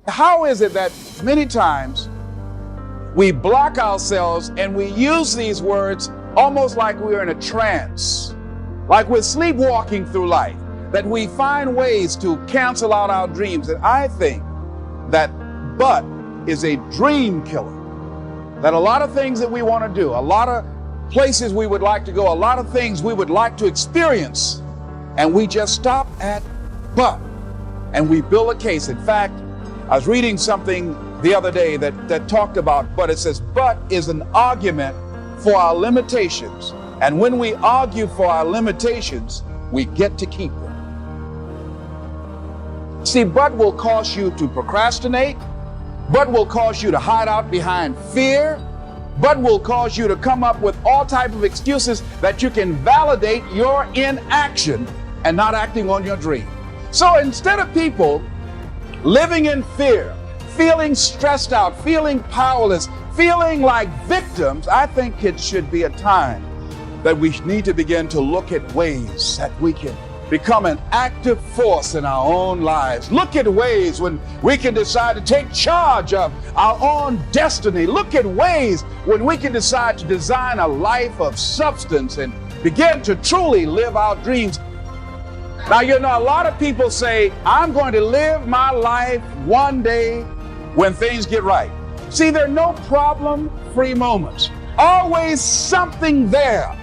How is it that many times we block ourselves and we use these words almost like we're in a trance, like we're sleepwalking through life, that we find ways to cancel out our dreams? And I think that but is a dream killer. That a lot of things that we want to do, a lot of places we would like to go, a lot of things we would like to experience, and we just stop at but, and we build a case. In fact, I was reading something the other day that talked about but. It says but is an argument for our limitations, and when we argue for our limitations, we get to keep them. See, but will cause you to procrastinate, but will cause you to hide out behind fear, but will cause you to come up with all type of excuses that you can validate your inaction and not acting on your dream. So instead of people living in fear, feeling stressed out, feeling powerless, feeling like victims, I think it should be a time that we need to begin to look at ways that we can become an active force in our own lives. Look at ways when we can decide to take charge of our own destiny. Look at ways when we can decide to design a life of substance and begin to truly live our dreams. Now, you know, a lot of people say, I'm going to live my life one day when things get right. See, there are no problem-free moments. Always something there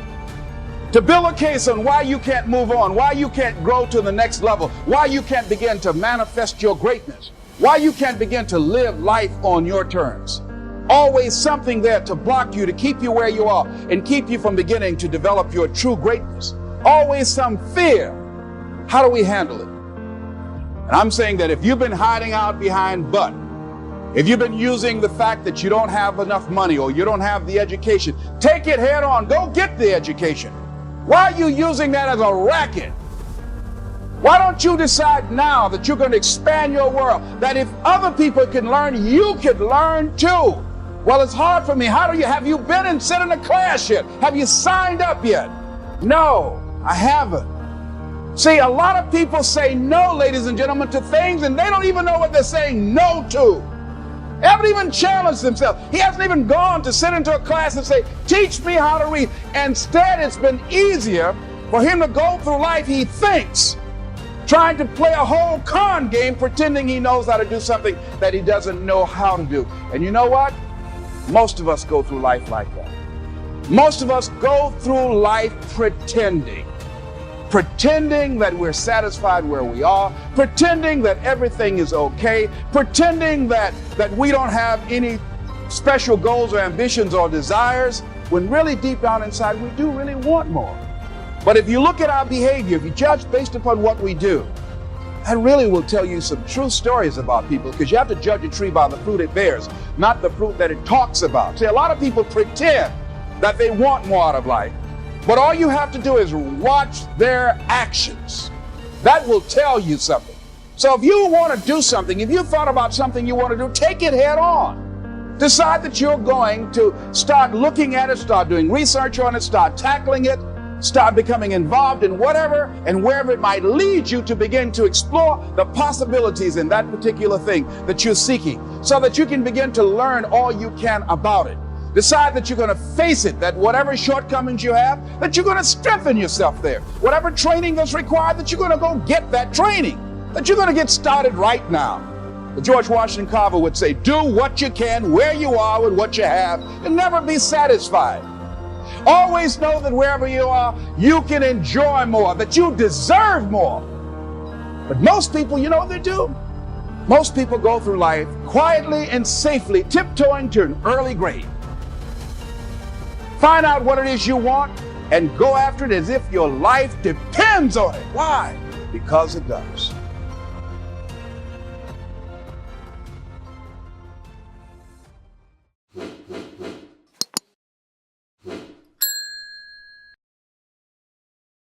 to build a case on why you can't move on, why you can't grow to the next level, why you can't begin to manifest your greatness, why you can't begin to live life on your terms. Always something there to block you, to keep you where you are and keep you from beginning to develop your true greatness. Always some fear. How do we handle it? And I'm saying that if you've been hiding out behind but, if you've been using the fact that you don't have enough money or you don't have the education, take it head on. Go get the education. Why are you using that as a racket? Why don't you decide now that you're going to expand your world, that if other people can learn, you could learn too? Well, it's hard for me. Have you been and sit in a class yet? Have you signed up yet? No, I haven't. See, a lot of people say no, ladies and gentlemen, to things, and they don't even know what they're saying no to. They haven't even challenged themselves. He hasn't even gone to sit into a class and say, teach me how to read. Instead, it's been easier for him to go through life, he thinks, trying to play a whole con game, pretending he knows how to do something that he doesn't know how to do. And you know what? Most of us go through life like that. Most of us go through life pretending that we're satisfied where we are, pretending that everything is okay, pretending that we don't have any special goals or ambitions or desires, when really deep down inside we do really want more. But if you look at our behavior, if you judge based upon what we do, that really will tell you some true stories about people, because you have to judge a tree by the fruit it bears, not the fruit that it talks about. See, a lot of people pretend that they want more out of life. But all you have to do is watch their actions. That will tell you something. So if you want to do something, if you thought about something you want to do, take it head on. Decide that you're going to start looking at it, start doing research on it, start tackling it, start becoming involved in whatever and wherever it might lead you to begin to explore the possibilities in that particular thing that you're seeking, so that you can begin to learn all you can about it. Decide that you're going to face it, that whatever shortcomings you have, that you're going to strengthen yourself there. Whatever training that's required, that you're going to go get that training, that you're going to get started right now. But George Washington Carver would say, do what you can, where you are with what you have, and never be satisfied. Always know that wherever you are, you can enjoy more, that you deserve more. But most people, you know what they do? Most people go through life quietly and safely, tiptoeing to an early grave. Find out what it is you want and go after it as if your life depends on it. Why? Because it does.